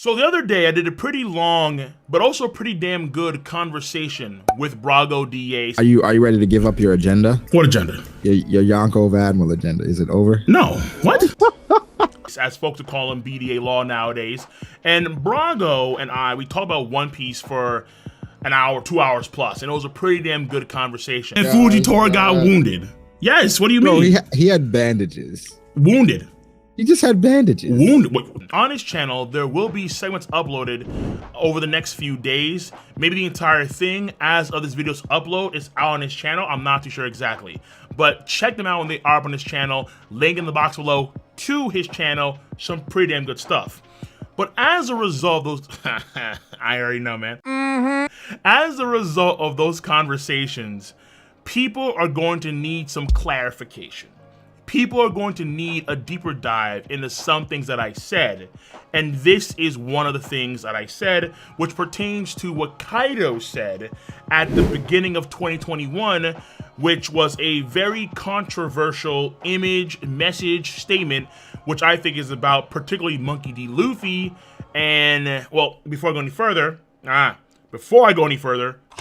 So the other day I did a pretty long, but also pretty damn good conversation with Brago DA. Are you ready to give up your agenda? What agenda? Your Yonko of Admiral agenda. Is it over? No. What? As folks would call him, BDA Law nowadays. And Brago and we talked about One Piece for an hour, 2 hours plus, and it was a pretty damn good conversation. And Fujitora got wounded. Yes, what do you mean? No, he had bandages. Wounded. He just had bandages. Wounded. On his channel, there will be segments uploaded over the next few days. Maybe the entire thing as of this video's upload is out on his channel. I'm not too sure exactly. But check them out when they are up on his channel. Link in the box below to his channel. Some pretty damn good stuff. But as a result of those... I already know, man. As a result of those conversations, people are going to need some clarification. People are going to need a deeper dive into some things that I said. And this is one of the things that I said, which pertains to what Kaido said at the beginning of 2021, which was a very controversial message statement, which I think is about particularly Monkey D. Luffy. And, well, before I go any further,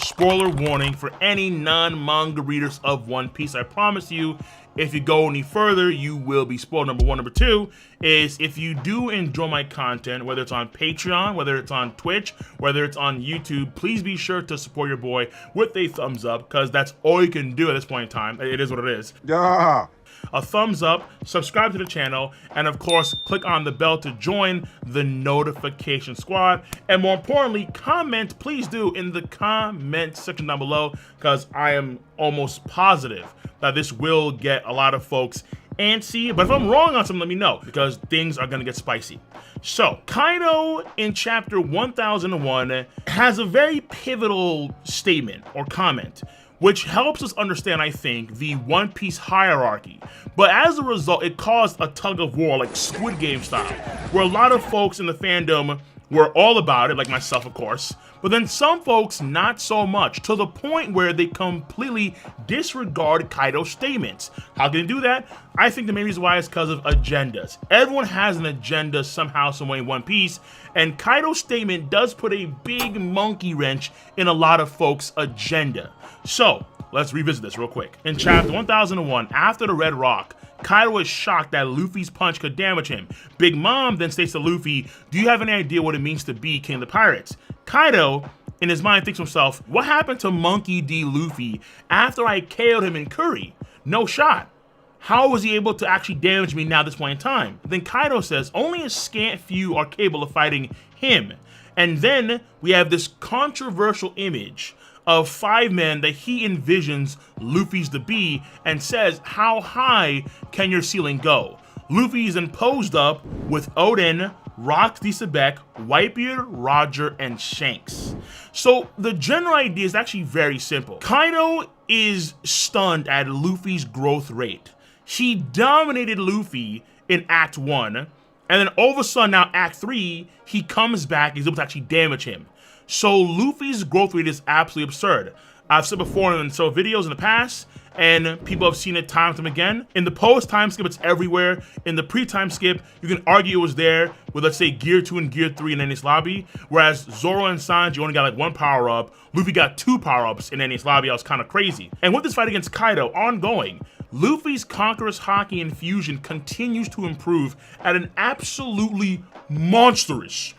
spoiler warning for any non-manga readers of One Piece. I promise you, if you go any further, you will be spoiled. Number one. Number two is, if you do enjoy my content, whether it's on Patreon, whether it's on Twitch, whether it's on YouTube, please be sure to support your boy with a thumbs up, because that's all you can do at this point in time. It is what it is. Yeah. A thumbs up, subscribe to the channel, and of course, click on the bell to join the notification squad. And more importantly, comment, please do, in the comment section down below, because I am almost positive that this will get a lot of folks antsy. But if I'm wrong on something, let me know, because things are gonna get spicy. So, Kaido in chapter 1001 has a very pivotal statement or comment, which helps us understand, I think, the One Piece hierarchy. But as a result, it caused a tug of war, like Squid Game style, where a lot of folks in the fandom were all about it, like myself, of course, but then some folks not so much, to the point where they completely disregard Kaido's statements. How can they do that? I think the main reason why is because of agendas. Everyone has an agenda somehow, some way in One Piece, and Kaido's statement does put a big monkey wrench in a lot of folks' agenda. So, let's revisit this real quick. In chapter 1001, after the Red Rock, Kaido is shocked that Luffy's punch could damage him. Big Mom then states to Luffy, "Do you have any idea what it means to be King of the Pirates?" Kaido, in his mind, thinks to himself, what happened to Monkey D. Luffy after I KO'd him in Curry? No shot. How was he able to actually damage me now at this point in time? Then Kaido says, only a scant few are capable of fighting him. And then we have this controversial image of 5 men that he envisions Luffy's to be, and says, how high can your ceiling go? Luffy is then posed up with Oden, Rock D. Sebek, Whitebeard, Roger, and Shanks. So the general idea is actually very simple. Kaido is stunned at Luffy's growth rate. He dominated Luffy in Act 1, and then all of a sudden now Act 3, he comes back, he's able to actually damage him. So Luffy's growth rate is absolutely absurd. I've said before in some videos in the past, and people have seen it time and time again. In the post time skip, it's everywhere. In the pre-time skip, you can argue it was there with, let's say, Gear 2 and Gear 3 in Enies Lobby, whereas Zoro and Sanji only got like 1 power-up. Luffy got 2 power-ups in Enies Lobby. I was kind of crazy. And with this fight against Kaido ongoing, Luffy's Conqueror's Haki infusion continues to improve at an absolutely monstrous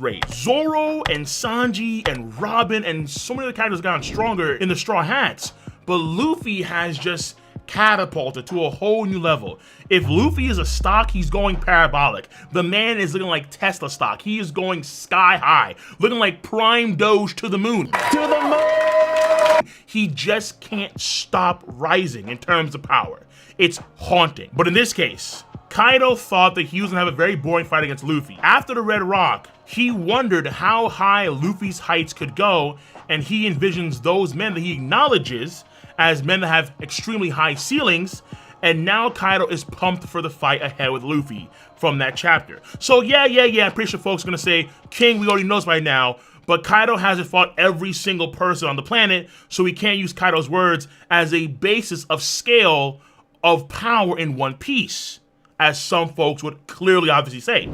rate. Zoro and Sanji and Robin and so many other characters have gotten stronger in the Straw Hats, but Luffy has just catapulted to a whole new level. If Luffy is a stock, he's going parabolic. The man is looking like Tesla stock. He is going sky high, looking like Prime Doge to the moon. To the moon! He just can't stop rising in terms of power. It's haunting. But in this case, Kaido thought that he was gonna have a very boring fight against Luffy. After the Red Rock, he wondered how high Luffy's heights could go, and he envisions those men that he acknowledges as men that have extremely high ceilings, and now Kaido is pumped for the fight ahead with Luffy from that chapter. So yeah, I'm pretty sure folks are gonna say, King, we already know this by now, but Kaido hasn't fought every single person on the planet, so we can't use Kaido's words as a basis of scale of power in One Piece, as some folks would clearly obviously say.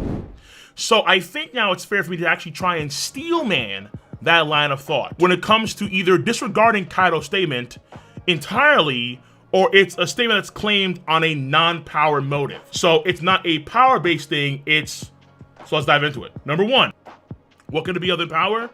So I think now it's fair for me to actually try and steelman that line of thought when it comes to either disregarding Kaido's statement entirely, or it's a statement that's claimed on a non-power motive. So it's not a power-based thing, so let's dive into it. Number one, what could it be other than power?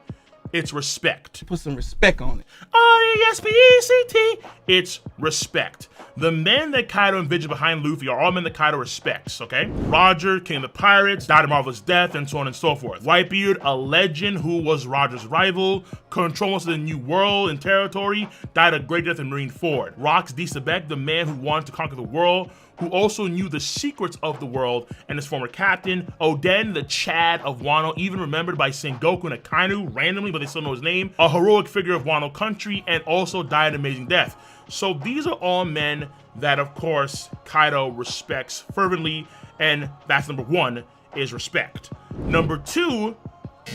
It's respect. Put some respect on it. R-E-S-P-E-C-T. It's respect. The men that Kaido envisioned behind Luffy are all men that Kaido respects, okay? Roger, king of the pirates, died a marvelous death, and so on and so forth. Whitebeard, a legend who was Roger's rival, controlled most of the new world and territory, died a great death in Marineford. Rocks D. Sebek, the man who wanted to conquer the world, who also knew the secrets of the world, and his former captain. Oden, the Chad of Wano, even remembered by Sengoku and Akainu randomly, but they still know his name. A heroic figure of Wano country, and also died an amazing death. So these are all men that, of course, Kaido respects fervently, and that's number one, is respect. Number two,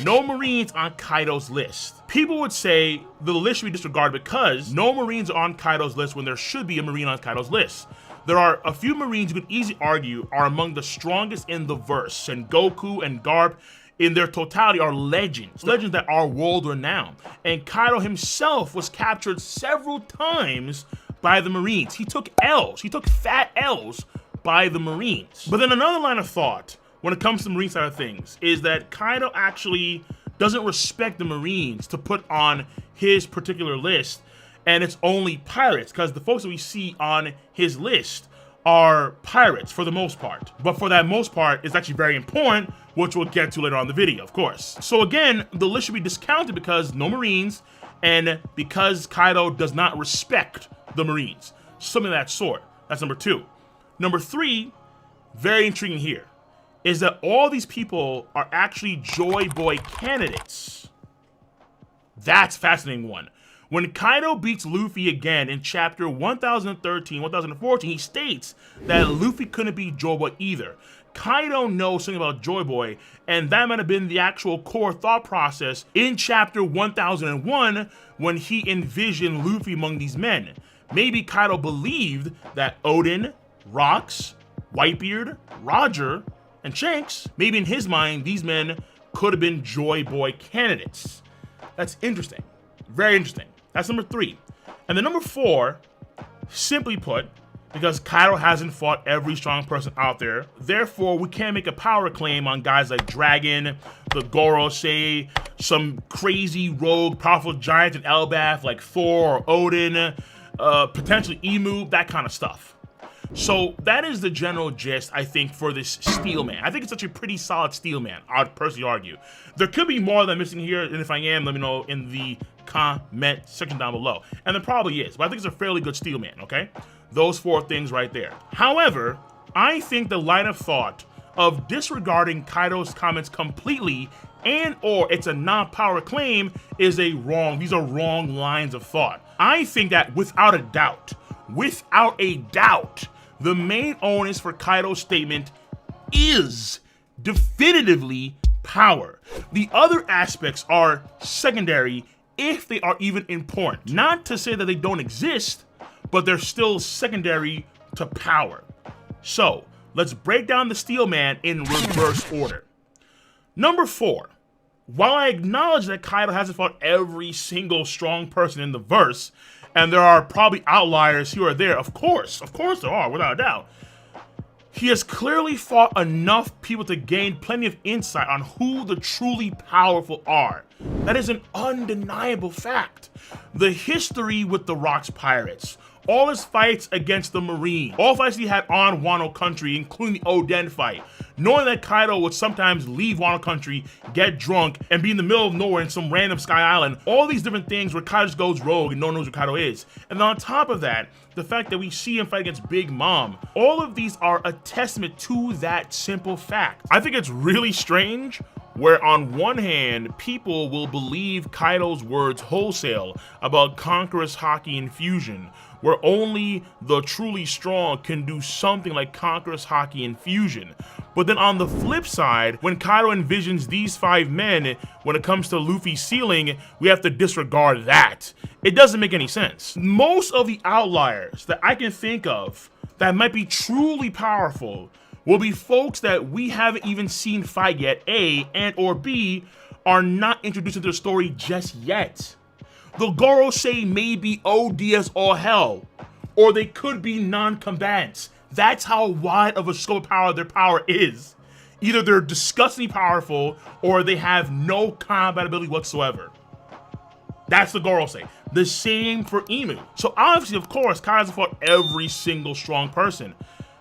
no Marines on Kaido's list. People would say the list should be disregarded because no Marines are on Kaido's list when there should be a Marine on Kaido's list. There are a few Marines you could easily argue are among the strongest in the verse, and Goku and Garp in their totality are legends that are world renowned. And Kaido himself was captured several times by the Marines. He took L's, he took fat L's by the Marines. But then another line of thought when it comes to the Marine side of things is that Kaido actually doesn't respect the Marines to put on his particular list, and it's only pirates, because the folks that we see on his list are pirates for the most part. But for that most part, it's actually very important, which we'll get to later on in the video, of course. So again, the list should be discounted because no Marines, and because Kaido does not respect the Marines. Something of that sort. That's number two. Number three, very intriguing here, is that all these people are actually Joy Boy candidates. That's a fascinating one. When Kaido beats Luffy again in chapter 1013, 1014, he states that Luffy couldn't beat Joy Boy either. Kaido knows something about Joy Boy, and that might have been the actual core thought process in chapter 1001 when he envisioned Luffy among these men. Maybe Kaido believed that Oden, Rocks, Whitebeard, Roger, and Shanks, maybe in his mind, these men could have been Joy Boy candidates. That's interesting. Very interesting. That's number three. And then number four, simply put, because Kaido hasn't fought every strong person out there, therefore we can't make a power claim on guys like Dragon, the Gorosei, some crazy rogue powerful giant in Elbaf like Thor or Odin, potentially Emu, that kind of stuff. So that is the general gist, I think, for this Steelman. I think it's actually a pretty solid Steelman, I'd personally argue. There could be more that I'm missing here, and if I am, let me know in the comment section down below. And there probably is, but I think it's a fairly good Steelman, okay? Those four things right there. However, I think the line of thought of disregarding Kaido's comments completely and or it's a non-power claim is these are wrong lines of thought. I think that without a doubt, the main onus for Kaido's statement is definitively power. The other aspects are secondary if they are even important. Not to say that they don't exist, but they're still secondary to power. So let's break down the Steelman in reverse order. Number four, while I acknowledge that Kaido hasn't fought every single strong person in the verse, and there are probably outliers here or there, of course there are, without a doubt, he has clearly fought enough people to gain plenty of insight on who the truly powerful are. That is an undeniable fact. The history with the Rocks Pirates, all his fights against the Marine, all fights he had on Wano Country, including the Oden fight, knowing that Kaido would sometimes leave Wano Country, get drunk, and be in the middle of nowhere in some random Sky Island, all these different things where Kaido just goes rogue and no one knows who Kaido is. And on top of that, the fact that we see him fight against Big Mom, all of these are a testament to that simple fact. I think it's really strange where on one hand, people will believe Kaido's words wholesale about Conqueror's Haki Infusion, where only the truly strong can do something like Conqueror's Haki Infusion. But then on the flip side, when Kaido envisions these 5 men, when it comes to Luffy's ceiling, we have to disregard that. It doesn't make any sense. Most of the outliers that I can think of that might be truly powerful will be folks that we haven't even seen fight yet, A, and or B, are not introduced into the story just yet. The Gorosei may be OD as all hell, or they could be non-combatants. That's how wide of a scope of power their power is. Either they're disgustingly powerful, or they have no combat ability whatsoever. That's the Gorosei. The same for Emu. So obviously, of course, Kaido hasn't fought every single strong person.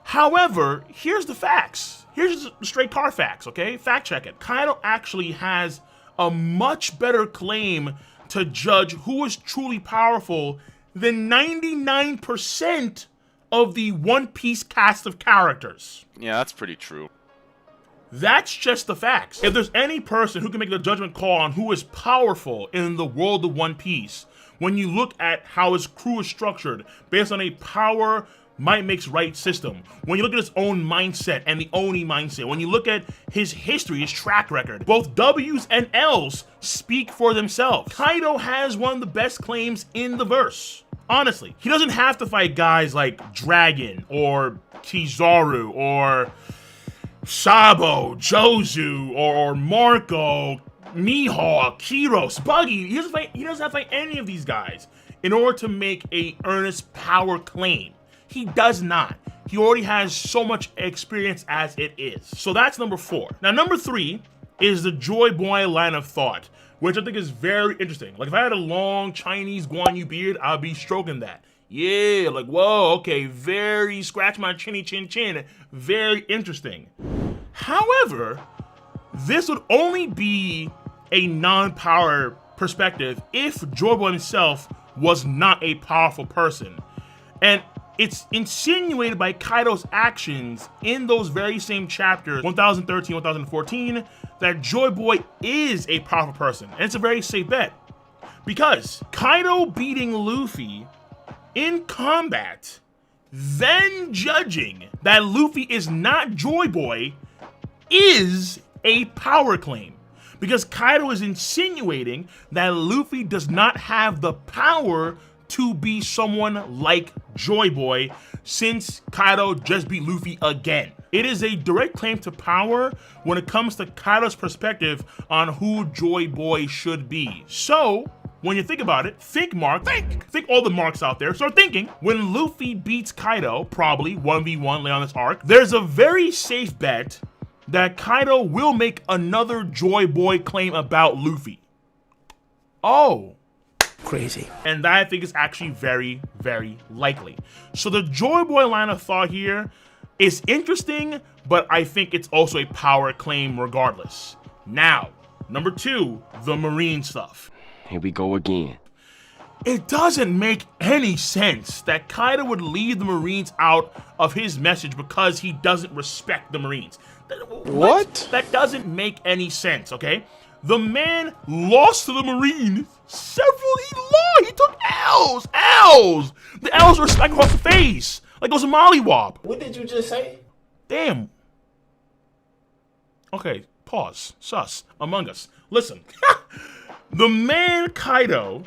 However, here's the facts. Here's the straight car facts, okay? Fact check it. Kaido actually has a much better claim to judge who is truly powerful than 99% of the One Piece cast of characters. Yeah, that's pretty true. That's just the facts. If there's any person who can make the judgment call on who is powerful in the world of One Piece, when you look at how his crew is structured based on a power might makes right system, when you look at his own mindset and the Oni mindset, when you look at his history, his track record, both W's and L's speak for themselves. Kaido has one of the best claims in the verse. Honestly, he doesn't have to fight guys like Dragon or Kizaru or Sabo, Jozu, or Marco, Mihawk, Kiros, Buggy. He doesn't have to fight any of these guys in order to make a earnest power claim. He does not. He already has so much experience as it is. So that's number 4. Now, number 3 is the Joy Boy line of thought, which I think is very interesting. Like, if I had a long Chinese Guan Yu beard, I'd be stroking that. Yeah, like, whoa, okay, very scratch my chinny chin chin, very interesting. However, this would only be a non-power perspective if Joy Boy himself was not a powerful person. And it's insinuated by Kaido's actions in those very same chapters, 1013, 1014, that Joy Boy is a powerful person. And it's a very safe bet. Because Kaido beating Luffy in combat, then judging that Luffy is not Joy Boy, is a power claim. Because Kaido is insinuating that Luffy does not have the power to be someone like Joy Boy, since Kaido just beat Luffy again. It is a direct claim to power when it comes to Kaido's perspective on who Joy Boy should be. So, when you think about it, think all the marks out there. Start thinking. When Luffy beats Kaido, probably 1v1 late on this arc, there's a very safe bet that Kaido will make another Joy Boy claim about Luffy. Oh. Crazy. And that I think is actually very, very likely. So the Joy Boy line of thought here is interesting, but I think it's also a power claim regardless. Now, number 2, the Marine stuff. Here we go again. It doesn't make any sense that Kaido would leave the Marines out of his message because he doesn't respect the Marines. What? That doesn't make any sense, okay? The man lost to the Marines he took L's. The L's were smacked across the face. Like it was a mollywop. What did you just say? Damn. Okay, pause. Sus. Among Us. Listen. The man Kaido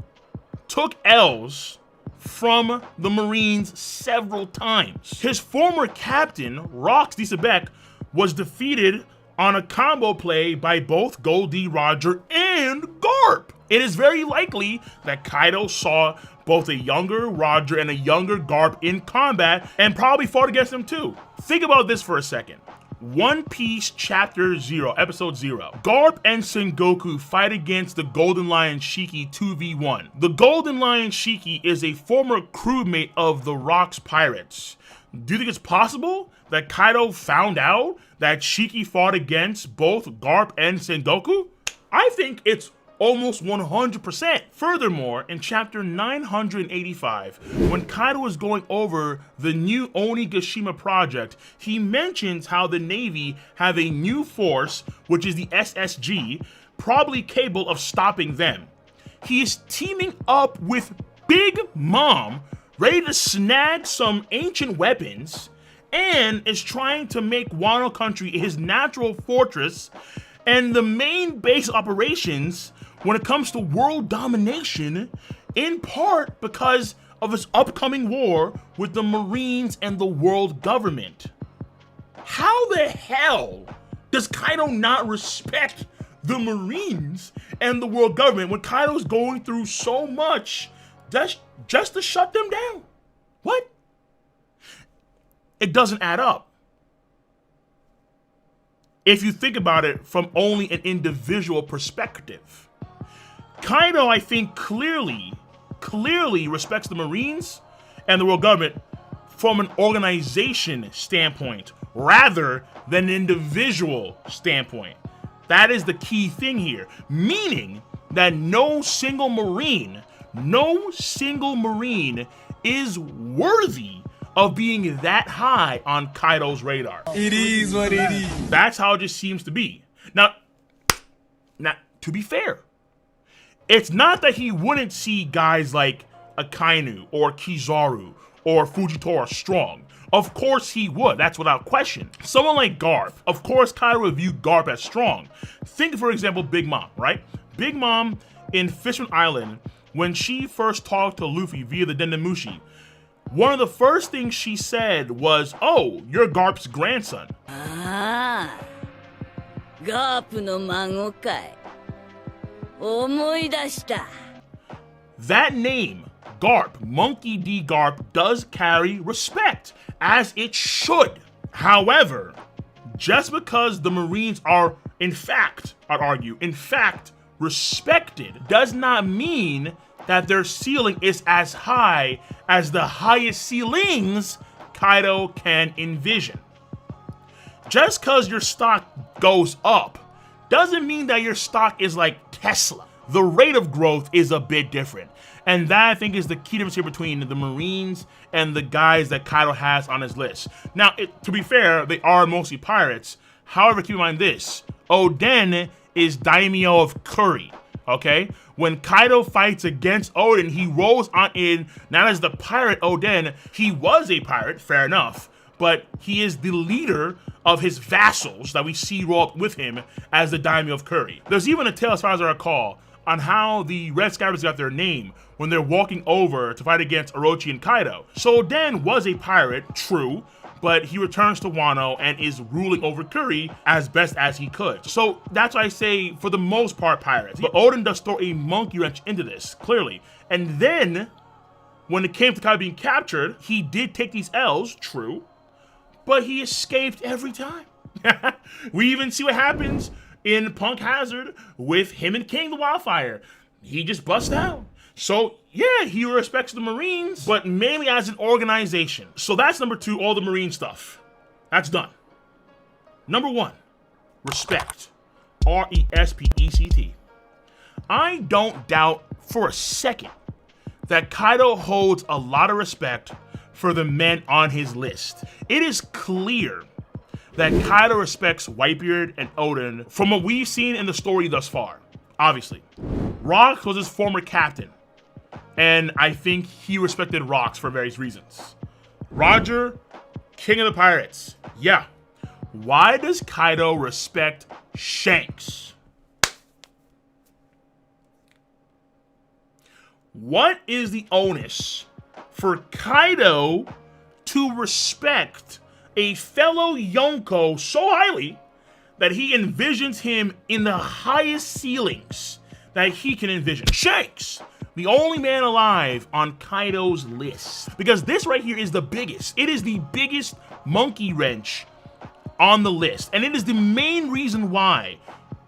took L's from the Marines several times. His former captain, Rox Disabek, was defeated on a combo play by both Goldie Roger and Garp. It is very likely that Kaido saw both a younger Roger and a younger Garp in combat and probably fought against them too. Think about this for a second. One Piece Chapter 0, Episode 0. Garp and Sengoku fight against the Golden Lion Shiki 2v1. The Golden Lion Shiki is a former crewmate of the Rocks Pirates. Do you think it's possible that Kaido found out that Shiki fought against both Garp and Sengoku? I think it's almost 100%. Furthermore, in chapter 985, when Kaido is going over the new Onigashima project, he mentions how the Navy have a new force, which is the SSG, probably capable of stopping them. He is teaming up with Big Mom, ready to snag some ancient weapons, and is trying to make Wano Country his natural fortress and the main base operations when it comes to world domination, in part because of his upcoming war with the Marines and the world government. How the hell does Kaido not respect the Marines and the world government when Kaido's going through so much just to shut them down? What? It doesn't add up. If you think about it from only an individual perspective. Kaido, I think, clearly respects the Marines and the world government from an organization standpoint rather than an individual standpoint. That is the key thing here, meaning that no single Marine is worthy of being that high on Kaido's radar. It is what it is. That's how it just seems to be. Now, to be fair, it's not that he wouldn't see guys like Akainu or Kizaru or Fujitora strong. Of course he would, that's without question. Someone like Garp, of course Kaido would view Garp as strong. Think, for example, Big Mom, right? Big Mom in Fishman Island, when she first talked to Luffy via the Dendemushi, one of the first things she said was, "Oh, you're Garp's grandson." Ah, Garp no mango kai. Omoidashita. That name, Garp, Monkey D. Garp, does carry respect, as it should. However, just because the Marines are, in fact, I'd argue, respected, does not mean that their ceiling is as high as the highest ceilings Kaido can envision. Just because your stock goes up doesn't mean that your stock is like Tesla. The rate of growth is a bit different. And that, I think, is the key difference here between the Marines and the guys that Kaido has on his list. Now, to be fair, they are mostly pirates. However, keep in mind this. Oden is Daimyo of Curry, okay? When Kaido fights against Oden, he rolls on in, not as the pirate Oden. He was a pirate, fair enough, but he is the leader of his vassals that we see roll up with him as the Daimyo of Curry. There's even a tale, as far as I recall, on how the Red Scabbards got their name when they're walking over to fight against Orochi and Kaido. So Oden was a pirate, true, but he returns to Wano and is ruling over Curry as best as he could. So that's why I say, for the most part, pirates. But Oden does throw a monkey wrench into this, clearly. And then, when it came to Kaido being captured, he did take these L's, true, but he escaped every time. We even see what happens in Punk Hazard with him and King the Wildfire. He just busts out. So yeah, he respects the Marines, but mainly as an organization. So that's number 2, all the Marine stuff. That's done. Number 1, respect. R-E-S-P-E-C-T. I don't doubt for a second that Kaido holds a lot of respect for the men on his list. It is clear that Kaido respects Whitebeard and Oden from what we've seen in the story thus far, obviously. Rox was his former captain, and I think he respected Rox for various reasons. Roger, King of the Pirates, yeah. Why does Kaido respect Shanks? What is the onus for Kaido to respect a fellow Yonko so highly that he envisions him in the highest ceilings that he can envision? Shanks, the only man alive on Kaido's list. Because this right here is the biggest. It is the biggest monkey wrench on the list. And it is the main reason why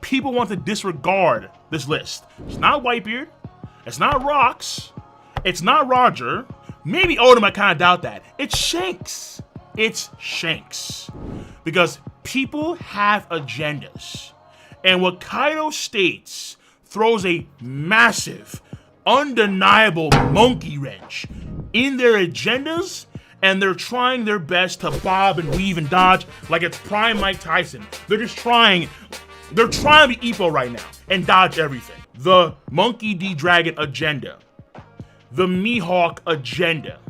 people want to disregard this list. It's not Whitebeard. It's not Rox. It's not Roger. Maybe Oden, I kind of doubt that. It's Shanks. It's Shanks. Because people have agendas. And what Kaido states throws a massive, undeniable monkey wrench in their agendas, and they're trying their best to bob and weave and dodge like it's prime Mike Tyson. They're trying to be Ippo right now and dodge everything. The Monkey D. Dragon agenda, the Mihawk agenda,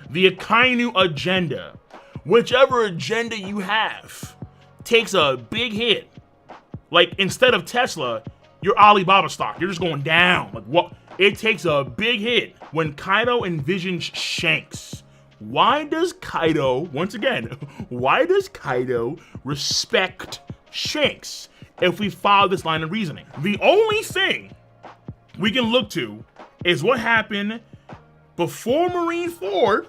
the Akainu agenda, whichever agenda you have takes a big hit. Like, instead of Tesla, you're Alibaba stock. You're just going down. Like, what? It takes a big hit when Kaido envisions Shanks. why does Kaido, once again, why does Kaido respect Shanks if we follow this line of reasoning? The only thing we can look to is what happened before Marineford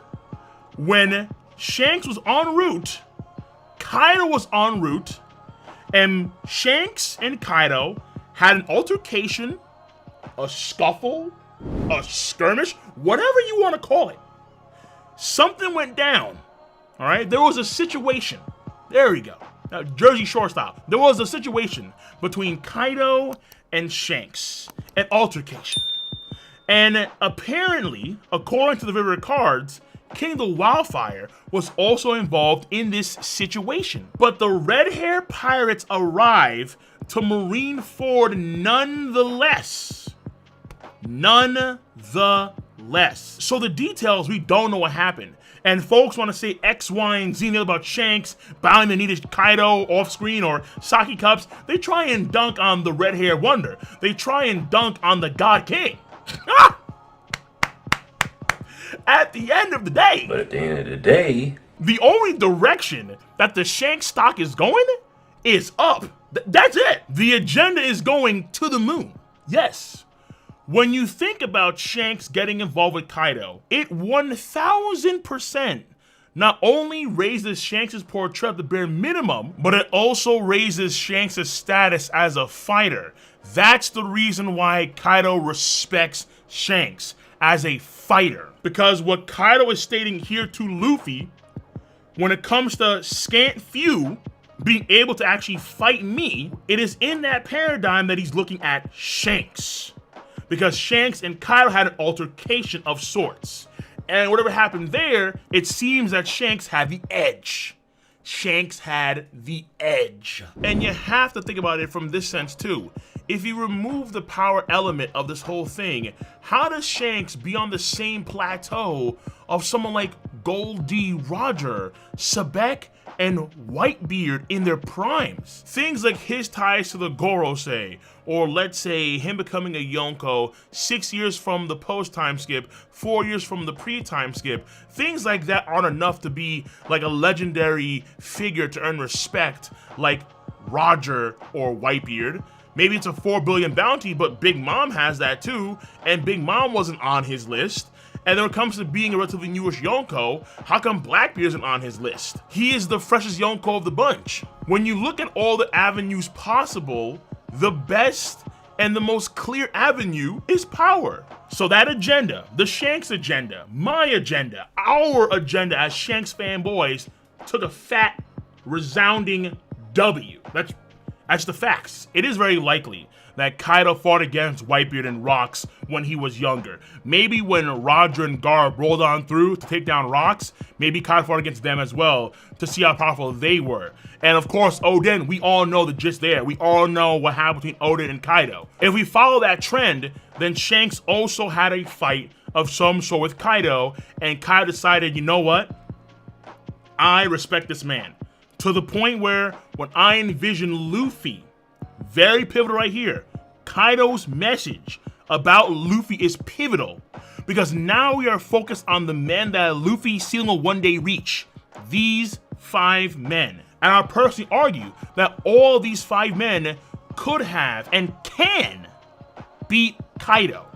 when Shanks was en route, Kaido was en route, and Shanks and Kaido had an altercation, a scuffle, a skirmish, whatever you want to call it. Something went down, all right? There was a situation. There we go. Now, Jersey Shore style. There was a situation between Kaido and Shanks, an altercation. And apparently, according to the River Cards, King the Wildfire was also involved in this situation. But the red hair pirates arrive to Marineford nonetheless. So the details, we don't know what happened. And folks want to say X, Y, and Z about Shanks bowing the knee to Kaido off screen or sake cups. They try and dunk on the red hair wonder. They try and dunk on the God King. At the end of the day, the only direction that the Shanks stock is going is up. That's it. The agenda is going to the moon. Yes. When you think about Shanks getting involved with Kaido, it 1000% not only raises Shanks' portrait at the bare minimum, but it also raises Shanks' status as a fighter. That's the reason why Kaido respects Shanks as a fighter. Because what Kaido is stating here to Luffy, when it comes to scant few being able to actually fight me, it is in that paradigm that he's looking at Shanks. Because Shanks and Kaido had an altercation of sorts. And whatever happened there, it seems that Shanks had the edge. Shanks had the edge. And you have to think about it from this sense too. If you remove the power element of this whole thing, how does Shanks be on the same plateau of someone like Gold D. Roger, Sebek, and Whitebeard in their primes? Things like his ties to the Gorosei, or let's say him becoming a Yonko 6 years from the post-time skip, 4 years from the pre-time skip, things like that aren't enough to be like a legendary figure to earn respect like Roger or Whitebeard. Maybe it's a 4 billion bounty, but Big Mom has that too, and Big Mom wasn't on his list. And when it comes to being a relatively newish Yonko, how come Blackbeard isn't on his list? He is the freshest Yonko of the bunch. When you look at all the avenues possible, the best and the most clear avenue is power. So that agenda, the Shanks agenda, my agenda, our agenda as Shanks fanboys, took a fat, resounding W. That's the facts. It is very likely that Kaido fought against Whitebeard and Rocks when he was younger. Maybe when Roger and Garb rolled on through to take down Rocks, maybe Kaido fought against them as well to see how powerful they were. And of course, Oden, we all know the gist there. We all know what happened between Oden and Kaido. If we follow that trend, then Shanks also had a fight of some sort with Kaido, and Kaido decided, you know what? I respect this man. To the point where when I envision Luffy, very pivotal right here, Kaido's message about Luffy is pivotal because now we are focused on the men that Luffy sealing will one day reach. These 5 men. And I personally argue that all of these 5 men could have and can beat Kaido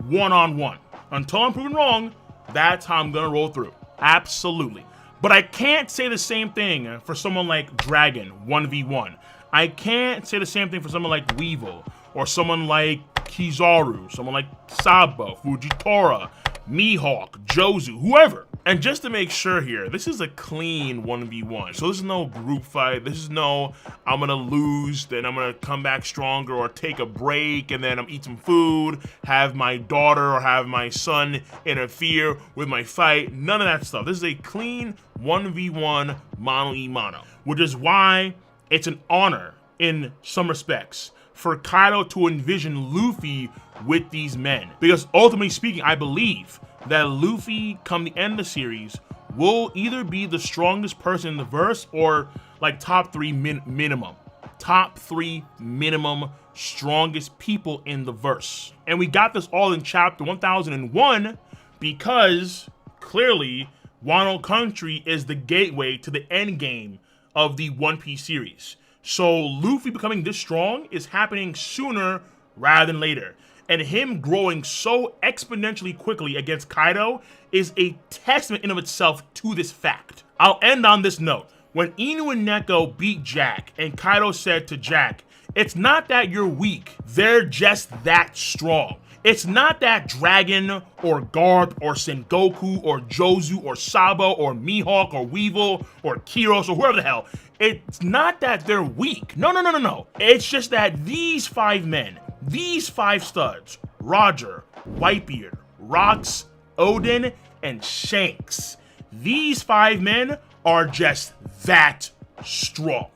one-on-one. Until I'm proven wrong, that's how I'm gonna roll through. Absolutely. But I can't say the same thing for someone like Dragon 1v1. I can't say the same thing for someone like Weevil, or someone like Kizaru, someone like Sabo, Fujitora, Mihawk, Jozu, whoever. And just to make sure here, this is a clean 1v1. So this is no group fight. This is no, I'm gonna lose, then I'm gonna come back stronger, or take a break, and then I'm eat some food, have my daughter or have my son interfere with my fight. None of that stuff. This is a clean 1v1 mano-a-mano, which is why it's an honor in some respects for Kaido to envision Luffy with these men. Because ultimately speaking, I believe that Luffy, come the end of the series, will either be the strongest person in the verse or like top 3 minimum. Top 3 minimum strongest people in the verse. And we got this all in chapter 1001 because clearly Wano Country is the gateway to the end game of the One Piece series. So Luffy becoming this strong is happening sooner rather than later. And him growing so exponentially quickly against Kaido is a testament in of itself to this fact. I'll end on this note. When Inu and Neko beat Jack, and Kaido said to Jack, it's not that you're weak, they're just that strong. It's not that Dragon, or Garp, or Sengoku, or Jozu, or Sabo, or Mihawk, or Weevil, or Kiros, or whoever the hell. It's not that they're weak. No. It's just that these 5 men, these 5 studs, Roger, Whitebeard, Rocks, Odin, and Shanks, these 5 men are just that strong.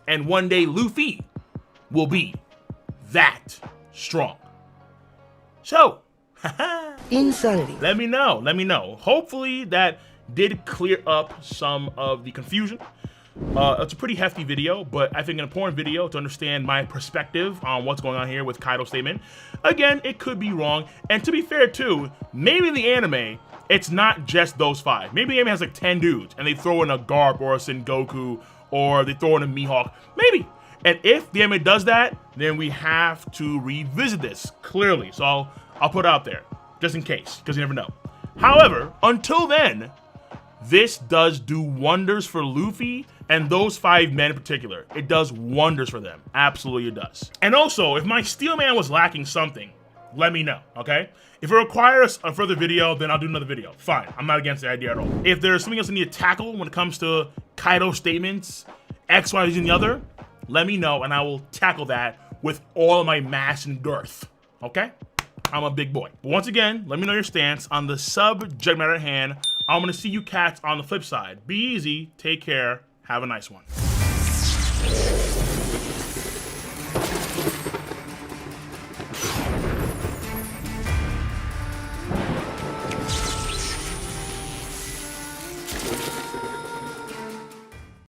And one day Luffy will be that strong. So, let me know. Hopefully that did clear up some of the confusion. It's a pretty hefty video, but I think an important video to understand my perspective on what's going on here with Kaido's statement. Again, it could be wrong, and to be fair too, maybe in the anime, it's not just those 5. Maybe the anime has like 10 dudes, and they throw in a Garp or a Sengoku, or they throw in a Mihawk, maybe. And if the anime does that, then we have to revisit this, clearly. So I'll put it out there, just in case, because you never know. However, until then, this does do wonders for Luffy and those 5 men in particular. It does wonders for them. Absolutely it does. And also, if my Steelman was lacking something, let me know, okay? If it requires a further video, then I'll do another video. Fine, I'm not against the idea at all. If there's something else I need to tackle when it comes to Kaido statements, X, Y, Z, and the other, let me know and I will tackle that with all of my mass and girth, okay? I'm a big boy. But once again, let me know your stance on the subject matter at hand. I'm gonna see you cats on the flip side. Be easy, take care, have a nice one.